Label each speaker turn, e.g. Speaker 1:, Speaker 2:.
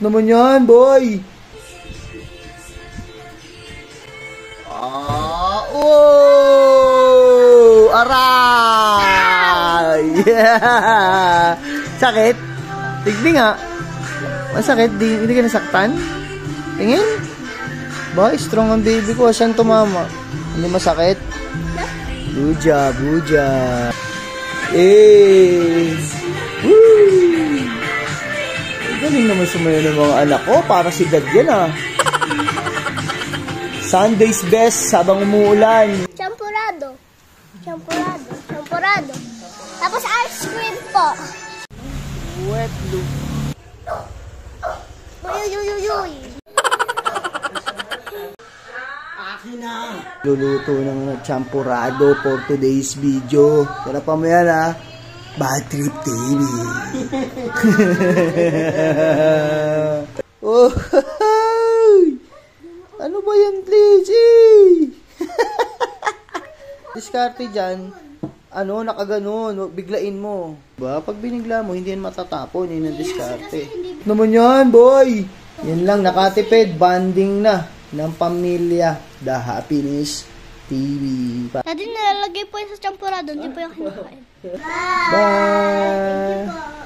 Speaker 1: naman yan, boy. Oh! Aray! Yeah! Sakit? Tigbi nga. Masakit? Hindi ka nasaktan? Tingin? Ba, strong ang baby ko. Saan tumama? Hindi masakit? Buja, buja. Eh! Woo! Galing naman sumayo ng mga anak ko. Para si Dad yan ah. Sunday's best habang umuulan.
Speaker 2: Champurado. Champurado. Champurado. Tapos ice cream po.
Speaker 1: Wet loop.
Speaker 2: Uyuyuyuy.
Speaker 1: Akin na. Luluto ng champurado for today's video. Tara pa mo yan ha. Bad Trip TV. Oh, ano ba yan, Lizzy? Diskarte dyan. Ano, nakaganon. Biglain mo. Ba, pag binigla mo, hindi yan matatapon. Yun ang diskarte. Naman yan, boy. Yan lang, nakatipid. Banding na ng pamilya. The Happiness TV.
Speaker 2: Dati nalalagay po yun sa champurado. Hindi po yung kinakain.
Speaker 1: Bye!